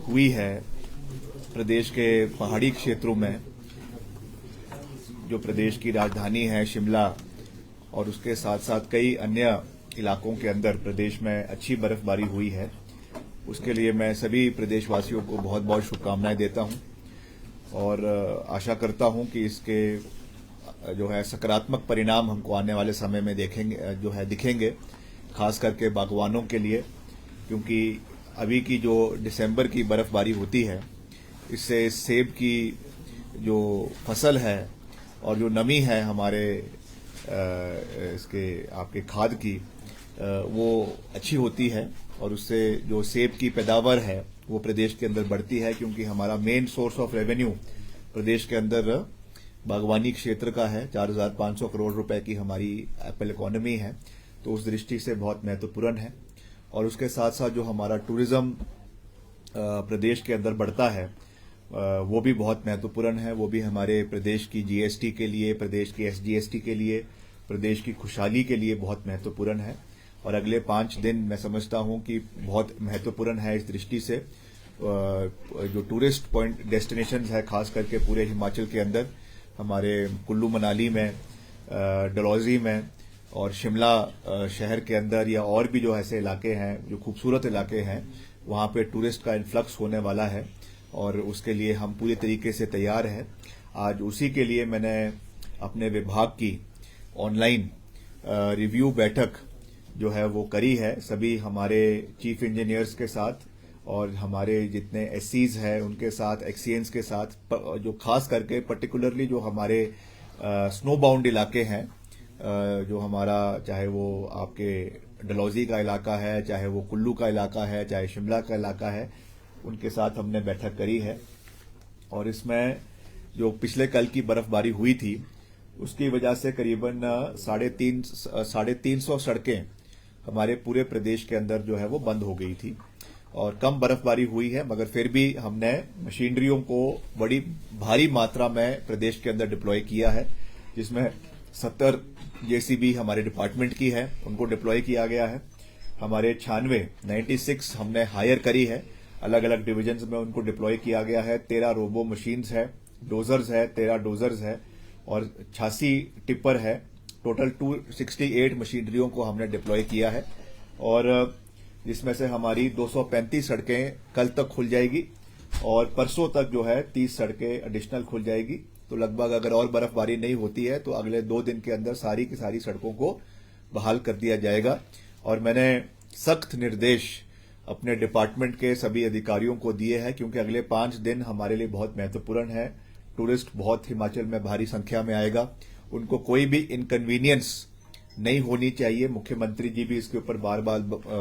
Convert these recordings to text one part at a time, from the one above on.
हुई है प्रदेश के पहाड़ी क्षेत्रों में, जो प्रदेश की राजधानी है शिमला और उसके साथ साथ कई अन्य इलाकों के अंदर प्रदेश में अच्छी बर्फबारी हुई है, उसके लिए मैं सभी प्रदेशवासियों को बहुत बहुत शुभकामनाएं देता हूं और आशा करता हूं कि इसके जो है सकारात्मक परिणाम हमको आने वाले समय में दिखेंगे, खास करके बागवानों के लिए, क्योंकि अभी की जो दिसंबर की बर्फबारी होती है इससे सेब की जो फसल है और जो नमी है हमारे इसके आपके खाद की वो अच्छी होती है और उससे जो सेब की पैदावार है वो प्रदेश के अंदर बढ़ती है, क्योंकि हमारा मेन सोर्स ऑफ रेवेन्यू प्रदेश के अंदर बागवानी क्षेत्र का है। 4,500 करोड़ रुपए की हमारी एप्पल इकोनॉमी है, तो उस दृष्टि से बहुत महत्वपूर्ण है। और उसके साथ साथ जो हमारा टूरिज्म प्रदेश के अंदर बढ़ता है वो भी बहुत महत्वपूर्ण है। वो भी हमारे प्रदेश की जीएसटी के लिए, प्रदेश की एसजीएसटी के लिए, प्रदेश की खुशहाली के लिए बहुत महत्वपूर्ण है। और अगले 5 दिन मैं समझता हूं कि बहुत महत्वपूर्ण है इस दृष्टि से। जो टूरिस्ट पॉइंट डेस्टिनेशंस है खास करके पूरे हिमाचल के अंदर, हमारे कुल्लू मनाली में, डलहौजी में और शिमला शहर के अंदर या और भी जो ऐसे इलाके हैं जो खूबसूरत इलाके हैं, वहां पे टूरिस्ट का इन्फ्लक्स होने वाला है और उसके लिए हम पूरी तरीके से तैयार हैं। आज उसी के लिए मैंने अपने विभाग की ऑनलाइन रिव्यू बैठक जो है वो करी है सभी हमारे चीफ इंजीनियर्स के साथ और हमारे जितने एससीज हैं उनके साथ, एक्सीएंस के साथ, जो खास करके पर्टिकुलरली जो हमारे स्नो बाउंड इलाके हैं, जो हमारा चाहे वो आपके डलहौजी का इलाका है, चाहे वो कुल्लू का इलाका है, चाहे शिमला का इलाका है, उनके साथ हमने बैठक करी है। और इसमें जो पिछले कल की बर्फबारी हुई थी उसकी वजह से करीबन 350 सड़कें हमारे पूरे प्रदेश के अंदर जो है वो बंद हो गई थी और कम बर्फबारी हुई है, मगर फिर भी हमने मशीनरियों को बड़ी भारी मात्रा में प्रदेश के अंदर डिप्लॉय किया है, जिसमें 70 जेसीबी हमारे डिपार्टमेंट की है, उनको डिप्लॉय किया गया है। हमारे 96 हमने हायर करी है, अलग अलग डिविजन्स में उनको डिप्लॉय किया गया है। 13 रोबो मशीन्स है, डोजर्स है, 13 डोजर्स है और 86 टिप्पर है। टोटल 268 मशीनरियों को हमने डिप्लॉय किया है और जिसमें से हमारी 235 सड़कें कल तक खुल जाएगी और परसों तक जो है 30 सड़कें एडिशनल खुल जाएगी। तो लगभग अगर और बर्फबारी नहीं होती है तो अगले 2 दिन के अंदर सारी की सारी सड़कों को बहाल कर दिया जाएगा। और मैंने सख्त निर्देश अपने डिपार्टमेंट के सभी अधिकारियों को दिए हैं, क्योंकि अगले 5 दिन हमारे लिए बहुत महत्वपूर्ण है। टूरिस्ट बहुत हिमाचल में भारी संख्या में आएगा, उनको कोई भी इनकन्वीनियंस नहीं होनी चाहिए। मुख्यमंत्री जी भी इसके ऊपर बार बार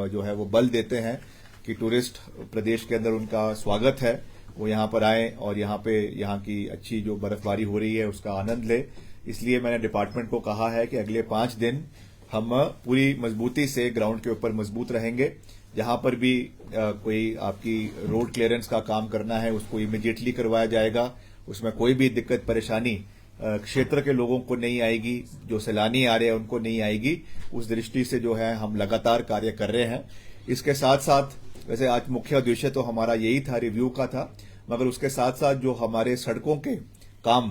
जो है वो बल देते हैं कि टूरिस्ट प्रदेश के अंदर उनका स्वागत है, वो यहाँ पर आए और यहाँ की अच्छी जो बर्फबारी हो रही है उसका आनंद ले। इसलिए मैंने डिपार्टमेंट को कहा है कि अगले 5 दिन हम पूरी मजबूती से ग्राउंड के ऊपर मजबूत रहेंगे। जहां पर भी कोई आपकी रोड क्लियरेंस का काम करना है उसको इमीडिएटली करवाया जाएगा, उसमें कोई भी दिक्कत परेशानी क्षेत्र के लोगों को नहीं आएगी, जो सैलानी आ रहे हैं उनको नहीं आएगी। उस दृष्टि से जो है हम लगातार कार्य कर रहे हैं। इसके साथ साथ वैसे आज मुख्य उद्देश्य तो हमारा यही था, रिव्यू का था, मगर उसके साथ साथ जो हमारे सड़कों के काम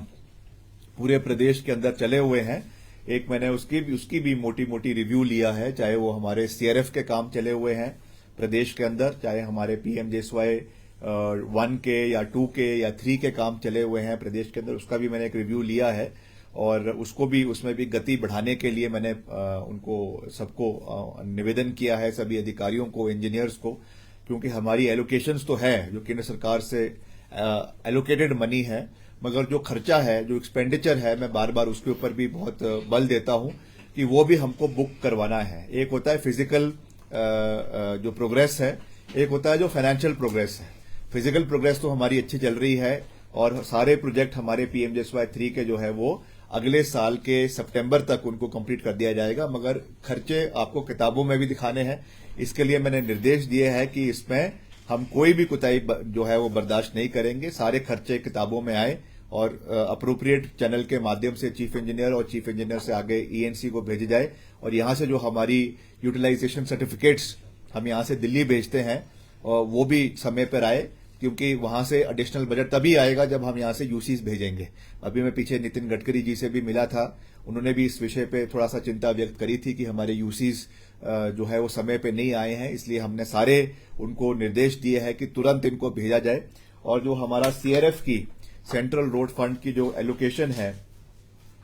पूरे प्रदेश के अंदर चले हुए हैं, एक मैंने उसकी भी मोटी मोटी रिव्यू लिया है। चाहे वो हमारे सीआरएफ के काम चले हुए हैं प्रदेश के अंदर, चाहे हमारे पीएमजेएसवाई 1 के या 2 के या 3 के काम चले हुए हैं प्रदेश के अंदर, उसका भी मैंने एक रिव्यू लिया है। और उसमें भी गति बढ़ाने के लिए मैंने उनको सबको निवेदन किया है, सभी अधिकारियों को, इंजीनियर्स को, क्योंकि हमारी एलोकेशंस तो है जो केंद्र सरकार से एलोकेटेड मनी है, मगर जो खर्चा है, जो एक्सपेंडिचर है, मैं बार बार उसके ऊपर भी बहुत बल देता हूं कि वो भी हमको बुक करवाना है। एक होता है फिजिकल जो प्रोग्रेस है, एक होता है जो फाइनेंशियल प्रोग्रेस है। फिजिकल प्रोग्रेस तो हमारी अच्छी चल रही है और सारे प्रोजेक्ट हमारे पीएमजेएसवाई 3 के जो है वो अगले साल के सितंबर तक उनको कंप्लीट कर दिया जाएगा, मगर खर्चे आपको किताबों में भी दिखाने हैं। इसके लिए मैंने निर्देश दिए हैं कि इसमें हम कोई भी कोताही जो है वो बर्दाश्त नहीं करेंगे, सारे खर्चे किताबों में आए और अप्रोप्रिएट चैनल के माध्यम से चीफ इंजीनियर और चीफ इंजीनियर से आगे ईएनसी को भेजे जाए और यहां से जो हमारी यूटिलाइजेशन सर्टिफिकेट्स हम यहां से दिल्ली भेजते हैं वो भी समय पर आए, क्योंकि वहां से एडिशनल बजट तभी आएगा जब हम यहां से यूसीज भेजेंगे। अभी मैं पीछे नितिन गडकरी जी से भी मिला था, उन्होंने भी इस विषय पे थोड़ा सा चिंता व्यक्त करी थी कि हमारे यूसीज जो है वो समय पे नहीं आए हैं, इसलिए हमने सारे उनको निर्देश दिए हैं कि तुरंत इनको भेजा जाए। और जो हमारा सीआरएफ की सेंट्रल रोड फंड की जो एलोकेशन है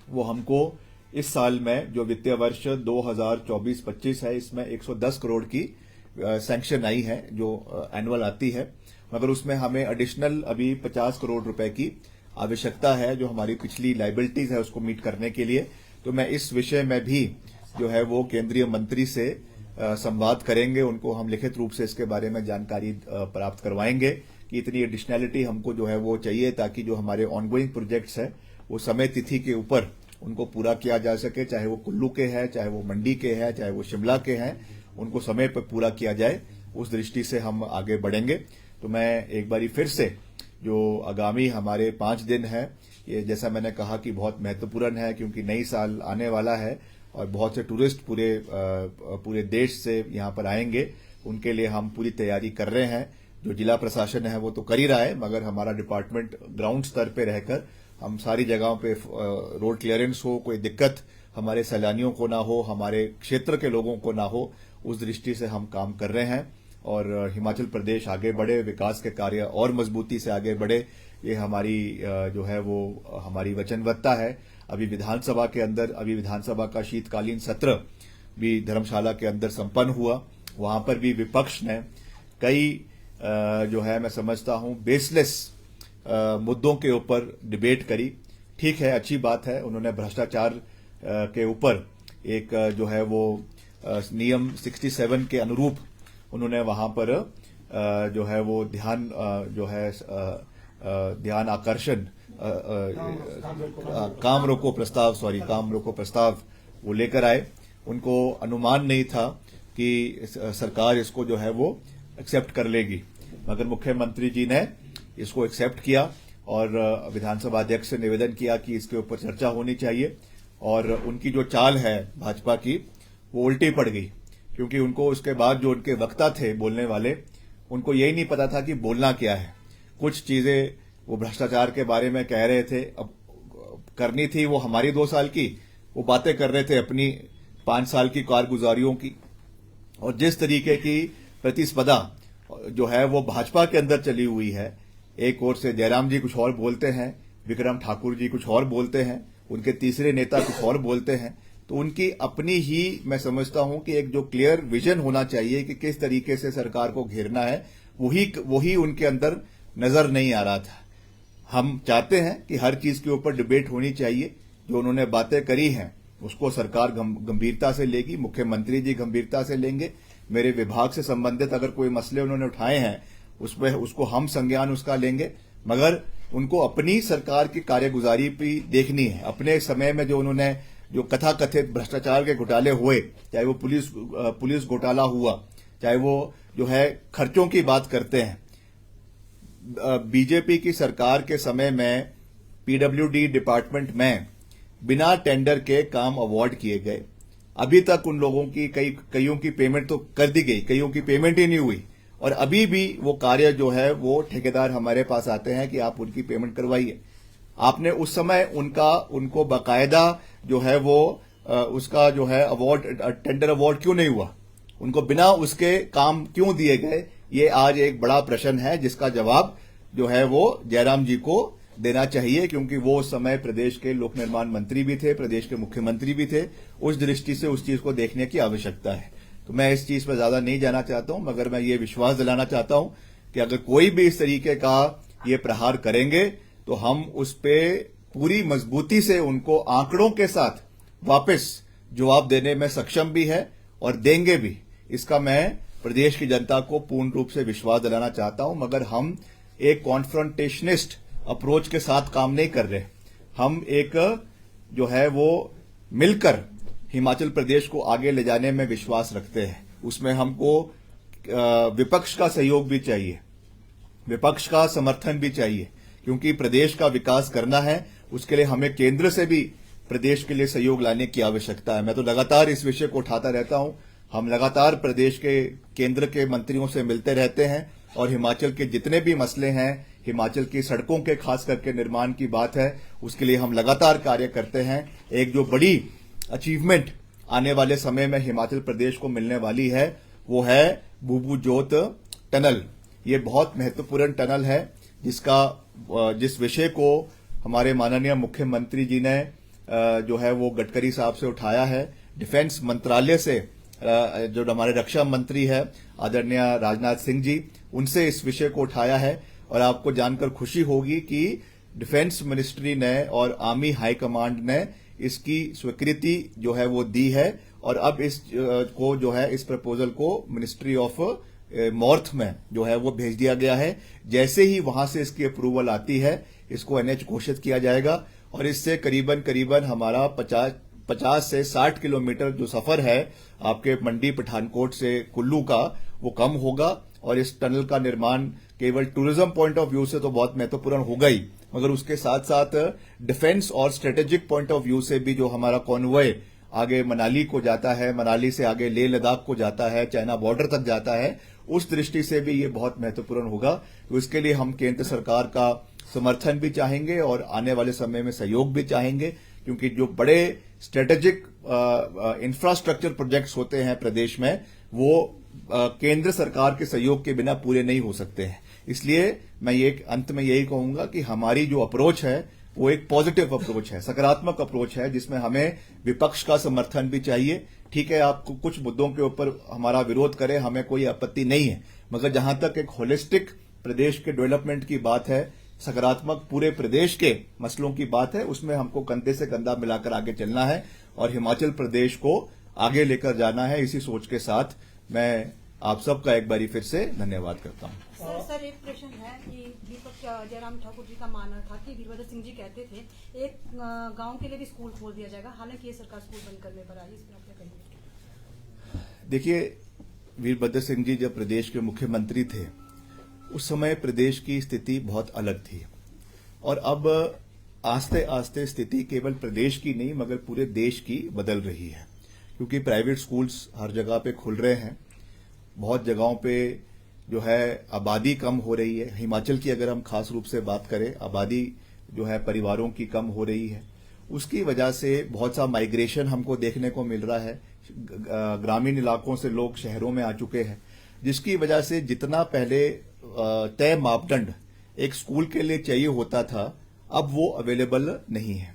वो हमको इस साल में जो वित्तीय वर्ष 2024-25 है इसमें 110 करोड़ की सैंक्शन आई है जो एनुअल आती है, मगर उसमें हमें एडिशनल अभी 50 करोड़ रुपए की आवश्यकता है जो हमारी पिछली लायबिलिटीज है उसको मीट करने के लिए। तो मैं इस विषय में भी जो है वो केंद्रीय मंत्री से संवाद करेंगे, उनको हम लिखित रूप से इसके बारे में जानकारी प्राप्त करवाएंगे कि इतनी एडिशनैलिटी हमको जो है वो चाहिए ताकि जो हमारे ऑनगोइंग प्रोजेक्ट्स है वो समय तिथि के ऊपर उनको पूरा किया जा सके, चाहे वो कुल्लू के हैं, चाहे वो मंडी के हैं, चाहे वो शिमला के हैं, उनको समय पर पूरा किया जाए। उस दृष्टि से हम आगे बढ़ेंगे। तो मैं एक बारी फिर से जो आगामी हमारे 5 दिन है ये जैसा मैंने कहा कि बहुत महत्वपूर्ण है क्योंकि नई साल आने वाला है और बहुत से टूरिस्ट पूरे देश से यहाँ पर आएंगे, उनके लिए हम पूरी तैयारी कर रहे हैं। जो जिला प्रशासन है वो तो कर ही रहा है, मगर हमारा डिपार्टमेंट ग्राउंड स्तर पे रहकर हम सारी जगहों पे रोड क्लियरेंस हो, कोई दिक्कत हमारे सैलानियों को ना हो, हमारे क्षेत्र के लोगों को ना हो, उस दृष्टि से हम काम कर रहे हैं। और हिमाचल प्रदेश आगे बढ़े, विकास के कार्य और मजबूती से आगे बढ़े, ये हमारी जो है वो हमारी वचनबद्धता है। अभी विधानसभा का शीतकालीन सत्र भी धर्मशाला के अंदर संपन्न हुआ, वहां पर भी विपक्ष ने कई जो है मैं समझता हूं बेसलेस मुद्दों के ऊपर डिबेट करी। ठीक है, अच्छी बात है, उन्होंने भ्रष्टाचार के ऊपर एक जो है वो नियम 67 के अनुरूप उन्होंने वहां पर जो है वो ध्यान आकर्षण काम रोको प्रस्ताव वो लेकर आए। उनको अनुमान नहीं था कि सरकार इसको जो है वो एक्सेप्ट कर लेगी, मगर मुख्यमंत्री जी ने इसको एक्सेप्ट किया और विधानसभा अध्यक्ष से निवेदन किया कि इसके ऊपर चर्चा होनी चाहिए। और उनकी जो चाल है भाजपा की वो उल्टी पड़ गई, क्योंकि उनको उसके बाद जो उनके वक्ता थे बोलने वाले, उनको यही नहीं पता था कि बोलना क्या है। कुछ चीजें वो भ्रष्टाचार के बारे में कह रहे थे, अब करनी थी वो हमारी 2 साल की, वो बातें कर रहे थे अपनी 5 साल की कारगुजारियों की। और जिस तरीके की प्रतिस्पर्धा जो है वो भाजपा के अंदर चली हुई है, एक ओर से जयराम जी कुछ और बोलते हैं, विक्रम ठाकुर जी कुछ और बोलते हैं, उनके तीसरे नेता कुछ और बोलते हैं, तो उनकी अपनी ही मैं समझता हूं कि एक जो क्लियर विजन होना चाहिए कि किस तरीके से सरकार को घेरना है, वही उनके अंदर नजर नहीं आ रहा था। हम चाहते हैं कि हर चीज के ऊपर डिबेट होनी चाहिए, जो उन्होंने बातें करी हैं उसको सरकार गंभीरता से लेगी, मुख्यमंत्री जी गंभीरता से लेंगे। मेरे विभाग से संबंधित अगर कोई मसले उन्होंने उठाए हैं उसको हम संज्ञान उसका लेंगे, मगर उनको अपनी सरकार की कार्यगुजारी भी देखनी है। अपने समय में जो उन्होंने जो कथाकथित भ्रष्टाचार के घोटाले हुए, चाहे वो पुलिस घोटाला हुआ, चाहे वो जो है खर्चों की बात करते हैं, बीजेपी की सरकार के समय में पीडब्ल्यूडी डिपार्टमेंट में बिना टेंडर के काम अवार्ड किए गए। अभी तक उन लोगों की कईयों की पेमेंट तो कर दी गई, कईयों की पेमेंट ही नहीं हुई, और अभी भी वो कार्य जो है वो ठेकेदार हमारे पास आते हैं कि आप उनकी पेमेंट करवाइए। आपने उस समय उनको बाकायदा जो है वो उसका जो है अवार्ड, टेंडर अवार्ड क्यों नहीं हुआ, उनको बिना उसके काम क्यों दिए गए, ये आज एक बड़ा प्रश्न है जिसका जवाब जो है वो जयराम जी को देना चाहिए, क्योंकि वो उस समय प्रदेश के लोक निर्माण मंत्री भी थे, प्रदेश के मुख्यमंत्री भी थे। उस दृष्टि से उस चीज को देखने की आवश्यकता है। तो मैं इस चीज पर ज्यादा नहीं जाना चाहता हूं, मगर मैं ये विश्वास दिलाना चाहता हूं कि अगर कोई भी इस तरीके का ये प्रहार करेंगे तो हम उस पे पूरी मजबूती से उनको आंकड़ों के साथ वापस जवाब देने में सक्षम भी है और देंगे भी। इसका मैं प्रदेश की जनता को पूर्ण रूप से विश्वास दिलाना चाहता हूं, मगर हम एक कॉन्फ्रंटेशनिस्ट अप्रोच के साथ काम नहीं कर रहे। हम एक जो है वो मिलकर हिमाचल प्रदेश को आगे ले जाने में विश्वास रखते हैं। उसमें हमको विपक्ष का सहयोग भी चाहिए, विपक्ष का समर्थन भी चाहिए, क्योंकि प्रदेश का विकास करना है, उसके लिए हमें केंद्र से भी प्रदेश के लिए सहयोग लाने की आवश्यकता है। मैं तो लगातार इस विषय को उठाता रहता हूं, हम लगातार प्रदेश के केंद्र के मंत्रियों से मिलते रहते हैं और हिमाचल के जितने भी मसले हैं, हिमाचल की सड़कों के खास करके निर्माण की बात है, उसके लिए हम लगातार कार्य करते हैं। एक जो बड़ी अचीवमेंट आने वाले समय में हिमाचल प्रदेश को मिलने वाली है वो है बूबू जोत टनल। ये बहुत महत्वपूर्ण टनल है जिस विषय को हमारे माननीय मुख्यमंत्री जी ने जो है वो गडकरी साहब से उठाया है। डिफेंस मंत्रालय से जो हमारे रक्षा मंत्री है आदरणीय राजनाथ सिंह जी, उनसे इस विषय को उठाया है और आपको जानकर खुशी होगी कि डिफेंस मिनिस्ट्री ने और आर्मी हाई कमांड ने इसकी स्वीकृति जो है वो दी है और अब इस को जो है इस प्रपोजल को मिनिस्ट्री ऑफ मॉर्थ में जो है वो भेज दिया गया है। जैसे ही वहां से इसकी अप्रूवल आती है इसको एनएच घोषित किया जाएगा और इससे करीबन हमारा 50 से 60 किलोमीटर जो सफर है आपके मंडी पठानकोट से कुल्लू का वो कम होगा और इस टनल का निर्माण केवल टूरिज्म पॉइंट ऑफ व्यू से तो बहुत महत्वपूर्ण होगा ही, मगर उसके साथ साथ डिफेंस और स्ट्रेटेजिक पॉइंट ऑफ व्यू से भी जो हमारा कॉन्वॉय आगे मनाली को जाता है, मनाली से आगे लेह लद्दाख को जाता है, चाइना बॉर्डर तक जाता है, उस दृष्टि से भी ये बहुत महत्वपूर्ण होगा। तो इसके लिए हम केंद्र सरकार का समर्थन भी चाहेंगे और आने वाले समय में सहयोग भी चाहेंगे, क्योंकि जो बड़े स्ट्रेटेजिक इंफ्रास्ट्रक्चर प्रोजेक्ट्स होते हैं प्रदेश में वो केंद्र सरकार के सहयोग के बिना पूरे नहीं हो सकते हैं। इसलिए मैं ये अंत में यही कहूंगा कि हमारी जो अप्रोच है वो एक पॉजिटिव अप्रोच है, सकारात्मक अप्रोच है, जिसमें हमें विपक्ष का समर्थन भी चाहिए। ठीक है, आप कुछ मुद्दों के ऊपर हमारा विरोध करें, हमें कोई आपत्ति नहीं है, मगर जहां तक एक होलिस्टिक प्रदेश के डेवलपमेंट की बात है, सकारात्मक पूरे प्रदेश के मसलों की बात है, उसमें हमको कंधे से कंधा मिलाकर आगे चलना है और हिमाचल प्रदेश को आगे लेकर जाना है। इसी सोच के साथ मैं आप सबका एक बारी फिर से धन्यवाद करता हूं। सर एक प्रश्न है कि दीपक जयराम ठाकुर जी का मानना था कि वीरभद्र सिंह जी कहते थे एक गांव के लिए भी स्कूल खोल दिया जाएगा, हालांकि ये सरकार स्कूल बंद करने पर आई, इसमें आप क्या कहेंगे? देखिए, वीरभद्र सिंह जी जब प्रदेश के मुख्यमंत्री थे उस समय प्रदेश की स्थिति बहुत अलग थी और अब आस्ते आस्ते स्थिति केवल प्रदेश की नहीं मगर पूरे देश की बदल रही है, क्योंकि प्राइवेट स्कूल्स हर जगह पे खुल रहे हैं। बहुत जगहों पे जो है आबादी कम हो रही है। हिमाचल की अगर हम खास रूप से बात करें, आबादी जो है परिवारों की कम हो रही है, उसकी वजह से बहुत सा माइग्रेशन हमको देखने को मिल रहा है। ग्रामीण इलाकों से लोग शहरों में आ चुके हैं, जिसकी वजह से जितना पहले तय मापदंड एक स्कूल के लिए चाहिए होता था अब वो अवेलेबल नहीं है।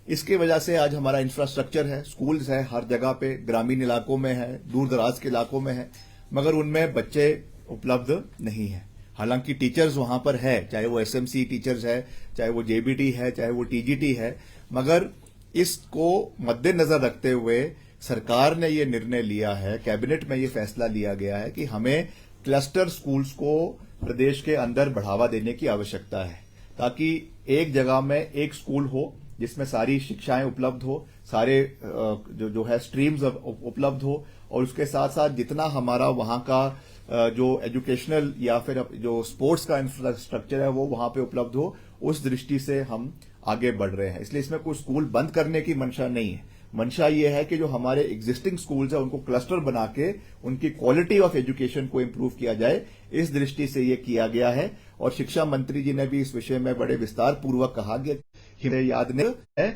इसकी वजह से आज हमारा इंफ्रास्ट्रक्चर है, स्कूल्स है हर जगह पे, ग्रामीण इलाकों में है, दूर दराज के इलाकों में है, मगर उनमें बच्चे उपलब्ध नहीं है। हालांकि टीचर्स वहां पर है, चाहे वो एसएमसी टीचर्स है, चाहे वो जेबीटी है, चाहे वो टीजीटी है, मगर इसको मद्देनजर रखते हुए सरकार ने ये निर्णय लिया है, कैबिनेट में ये फैसला लिया गया है कि हमें क्लस्टर स्कूल्स को प्रदेश के अंदर बढ़ावा देने की आवश्यकता है, ताकि एक जगह में एक स्कूल हो जिसमें सारी शिक्षाएं उपलब्ध हो, सारे जो है स्ट्रीम्स उपलब्ध हो और उसके साथ साथ जितना हमारा वहां का जो एजुकेशनल या फिर जो स्पोर्ट्स का इंफ्रास्ट्रक्चर है वो वहां पे उपलब्ध हो। उस दृष्टि से हम आगे बढ़ रहे हैं। इसलिए इसमें कोई स्कूल बंद करने की मंशा नहीं है। मंशा ये है कि जो हमारे एग्जिस्टिंग स्कूल्स है उनको क्लस्टर बना के उनकी क्वालिटी ऑफ एजुकेशन को इम्प्रूव किया जाए, इस दृष्टि से ये किया गया है। और शिक्षा मंत्री जी ने भी इस विषय में बड़े विस्तार पूर्वक कहा गया याद नहीं है।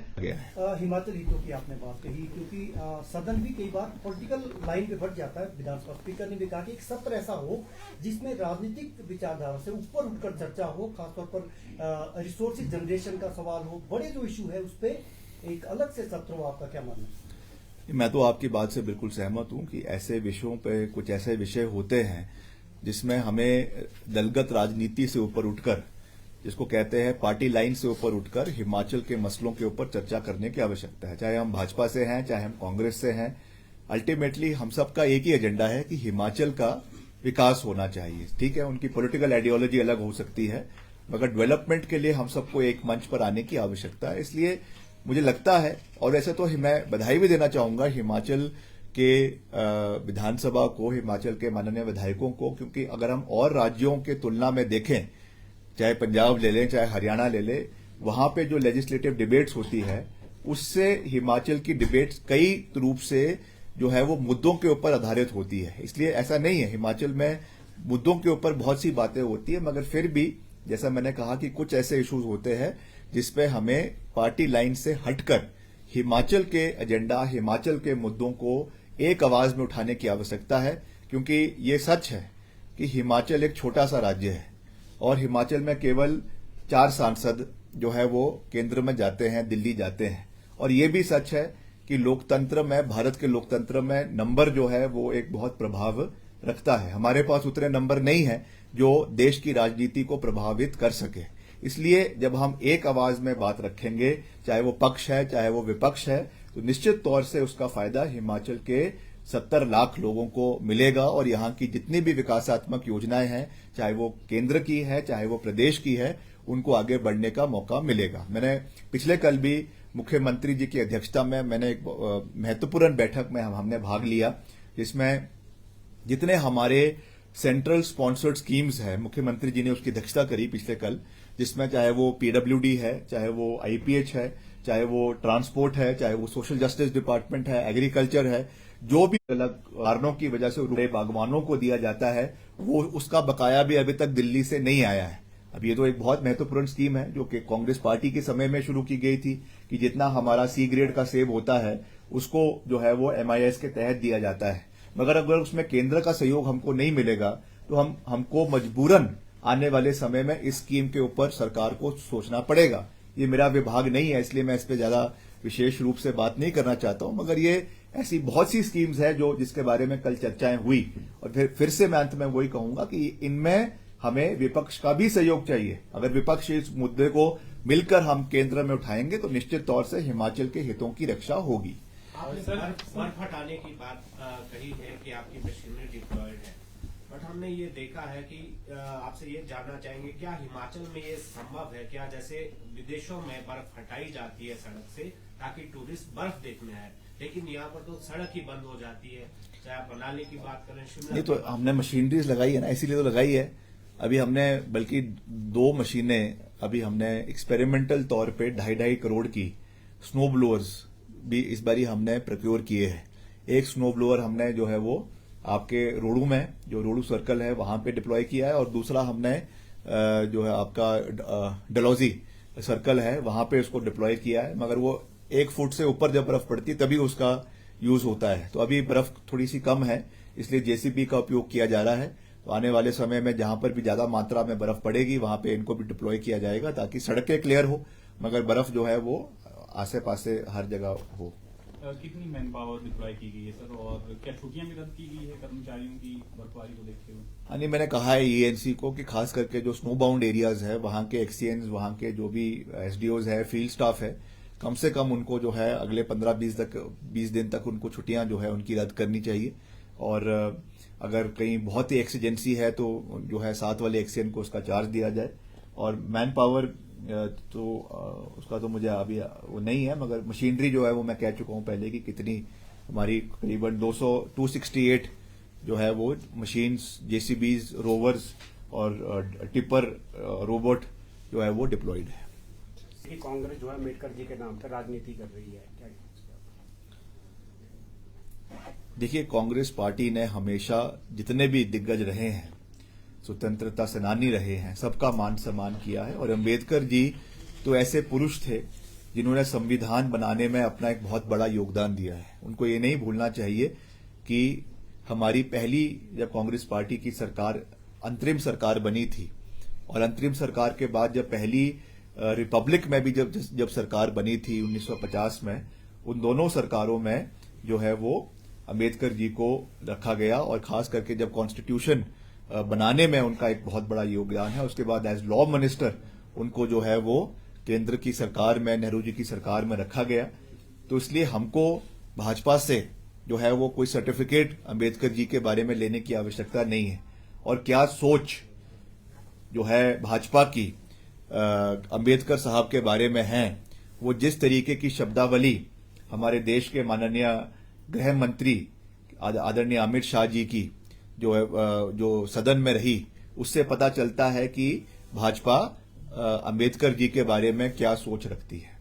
हिमाचल हितों की आपने बात कही, क्योंकि सदन भी कई बार पॉलिटिकल लाइन पे बढ़ जाता है। विधानसभा स्पीकर ने भी कहा कि एक सत्र ऐसा हो जिसमें राजनीतिक विचारधारा से ऊपर उठकर चर्चा हो, खासतौर पर रिसोर्सेज जनरेशन का सवाल हो, बड़े जो इशू है उस पर एक अलग से सत्र हो। आपका क्या मानना है? मैं तो आपकी बात से बिल्कुल सहमत हूं कि ऐसे विषयों पे कुछ ऐसे विषय होते हैं जिसमें हमें दलगत राजनीति से ऊपर उठकर, जिसको कहते हैं पार्टी लाइन से ऊपर उठकर, हिमाचल के मसलों के ऊपर चर्चा करने की आवश्यकता है। चाहे हम भाजपा से हैं, चाहे हम कांग्रेस से हैं, अल्टीमेटली हम सबका एक ही एजेंडा है कि हिमाचल का विकास होना चाहिए। ठीक है, उनकी पॉलिटिकल आइडियोलॉजी अलग हो सकती है, मगर डेवलपमेंट के लिए हम सबको एक मंच पर आने की आवश्यकता है। इसलिए मुझे लगता है, और ऐसे तो मैं बधाई भी देना चाहूंगा हिमाचल के विधानसभा को, हिमाचल के माननीय विधायकों को, क्योंकि अगर हम और राज्यों के तुलना में देखें, चाहे पंजाब ले लें, चाहे हरियाणा ले लें, वहां पे जो लेजिस्लेटिव डिबेट्स होती है उससे हिमाचल की डिबेट्स कई रूप से जो है वो मुद्दों के ऊपर आधारित होती है। इसलिए ऐसा नहीं है, हिमाचल में मुद्दों के ऊपर बहुत सी बातें होती है, मगर फिर भी जैसा मैंने कहा कि कुछ ऐसे इश्यूज होते हैं जिसपे हमें पार्टी लाइन से हटकर हिमाचल के एजेंडा, हिमाचल के मुद्दों को एक आवाज में उठाने की आवश्यकता है। क्योंकि ये सच है कि हिमाचल एक छोटा सा राज्य है और हिमाचल में केवल 4 सांसद जो है वो केंद्र में जाते हैं, दिल्ली जाते हैं। और ये भी सच है कि लोकतंत्र में, भारत के लोकतंत्र में नंबर जो है वो एक बहुत प्रभाव रखता है। हमारे पास उतने नंबर नहीं है जो देश की राजनीति को प्रभावित कर सके। इसलिए जब हम एक आवाज में बात रखेंगे, चाहे वो पक्ष है चाहे वो विपक्ष है, तो निश्चित तौर से उसका फायदा हिमाचल के 70 लाख लोगों को मिलेगा। और यहां की जितनी भी विकासात्मक योजनाएं हैं, चाहे वो केंद्र की है चाहे वो प्रदेश की है, उनको आगे बढ़ने का मौका मिलेगा। मैंने पिछले कल भी मुख्यमंत्री जी की अध्यक्षता में मैंने एक महत्वपूर्ण बैठक में हमने भाग लिया, जिसमें जितने हमारे सेंट्रल स्पॉन्सर्ड स्कीम्स है, मुख्यमंत्री जी ने उसकी अध्यक्षता करी पिछले कल, जिसमें चाहे वो पीडब्ल्यूडी है, चाहे वो आईपीएच है, चाहे वो ट्रांसपोर्ट है, चाहे वो सोशल जस्टिस डिपार्टमेंट है, एग्रीकल्चर है, जो भी अलग कारणों की वजह से रुपए बागवानों को दिया जाता है, वो उसका बकाया भी अभी तक दिल्ली से नहीं आया है। अब ये तो एक बहुत महत्वपूर्ण स्कीम है जो कि कांग्रेस पार्टी के समय में शुरू की गई थी कि जितना हमारा सी ग्रेड का सेब होता है उसको जो है वो MIS के तहत दिया जाता है। मगर अगर उसमें केंद्र का सहयोग हमको नहीं मिलेगा तो हमको मजबूरन आने वाले समय में इस स्कीम के ऊपर सरकार को सोचना पड़ेगा। ये मेरा विभाग नहीं है, इसलिए मैं इस पर ज्यादा विशेष रूप से बात नहीं करना चाहता हूं, मगर ये ऐसी बहुत सी स्कीम्स है जिसके बारे में कल चर्चाएं हुई। और फिर से मैं अंत में वही कहूंगा कि इनमें हमें विपक्ष का भी सहयोग चाहिए। अगर विपक्ष इस मुद्दे को मिलकर हम केंद्र में उठाएंगे तो निश्चित तौर से हिमाचल के हितों की रक्षा होगी। आपने बर्फ हटाने की बात कही है कि आपकी मशीनरी डिप्लॉयड है, बट हमने ये देखा है कि आपसे ये जानना चाहेंगे क्या हिमाचल में ये संभव है क्या, जैसे विदेशों में बर्फ हटाई जाती है सड़क से ताकि टूरिस्ट बर्फ देखने आए, लेकिन यहाँ पर तो सड़क ही बंद हो जाती है। चाहे आप मनाली की बात करें, शिमला, नहीं तो हमने मशीनरीज लगाई है ना, इसीलिए तो लगाई है। अभी हमने बल्कि 2 मशीनें अभी हमने एक्सपेरिमेंटल तौर पे 2.5 करोड़ की स्नो ब्लोअर्स भी इस बारी हमने प्रोक्योर किए हैं। एक स्नो ब्लोअर हमने जो है वो आपके रोडू में, जो रोडू सर्कल है वहां पे डिप्लॉय किया है, और दूसरा हमने जो है आपका डलहौजी सर्कल है वहां पे उसको डिप्लॉय किया है। मगर वो 1 फुट से ऊपर जब बर्फ पड़ती है तभी उसका यूज होता है। तो अभी बर्फ थोड़ी सी कम है, इसलिए जेसीबी का उपयोग किया जा रहा है। तो आने वाले समय में जहां पर भी ज्यादा मात्रा में बर्फ पड़ेगी वहां पे इनको भी डिप्लॉय किया जाएगा ताकि सड़कें क्लियर हो, मगर बर्फ जो है वो आसे पासे हर जगह हो। कितनी मैन पावर डिप्लॉय की गई है सर, और क्या छुट्टियां भी रद्द की गई है कर्मचारियों की बर्फबारी को देखते हुए? हाँ नहीं, मैंने कहा है ENC को कि खास करके जो स्नो बाउंड एरियाज है वहां के एक्सीएंस, वहां के जो भी SDOs है, फील्ड स्टाफ है, कम से कम उनको जो है अगले 15-20 दिन तक उनको छुट्टियां जो है उनकी रद्द करनी चाहिए। और अगर कहीं बहुत ही एक्सीजेंसी है तो जो है 7 वाले एक्सीएन को उसका चार्ज दिया जाए। और मैन पावर तो उसका तो मुझे अभी वो नहीं है, मगर मशीनरी जो है वो मैं कह चुका हूं पहले कि कितनी हमारी करीबन 268 जो है वो मशीन्स, JCBs, रोवर्स और टिपर रोबोट जो है वो डिप्लॉयड है। कांग्रेस जो है अम्बेडकर जी के नाम पर राजनीति कर रही है, क्या? देखिए, कांग्रेस पार्टी ने हमेशा जितने भी दिग्गज रहे हैं, स्वतंत्रता सेनानी रहे हैं, सबका मान सम्मान किया है। और अम्बेडकर जी तो ऐसे पुरुष थे जिन्होंने संविधान बनाने में अपना एक बहुत बड़ा योगदान दिया है। उनको ये नहीं भूलना चाहिए कि हमारी पहली जब कांग्रेस पार्टी की सरकार अंतरिम सरकार बनी थी, और अंतरिम सरकार के बाद जब पहली रिपब्लिक में भी जब सरकार बनी थी 1950 में, उन दोनों सरकारों में जो है वो अम्बेडकर जी को रखा गया। और खास करके जब कॉन्स्टिट्यूशन बनाने में उनका एक बहुत बड़ा योगदान है। उसके बाद एज लॉ मिनिस्टर उनको जो है वो केंद्र की सरकार में, नेहरू जी की सरकार में रखा गया। तो इसलिए हमको भाजपा से जो है वो कोई सर्टिफिकेट अम्बेडकर जी के बारे में लेने की आवश्यकता नहीं है। और क्या सोच जो है भाजपा की अम्बेडकर साहब के बारे में है, वो जिस तरीके की शब्दावली हमारे देश के माननीय गृह मंत्री आदरणीय अमित शाह जी की जो सदन में रही, उससे पता चलता है कि भाजपा अम्बेडकर जी के बारे में क्या सोच रखती है।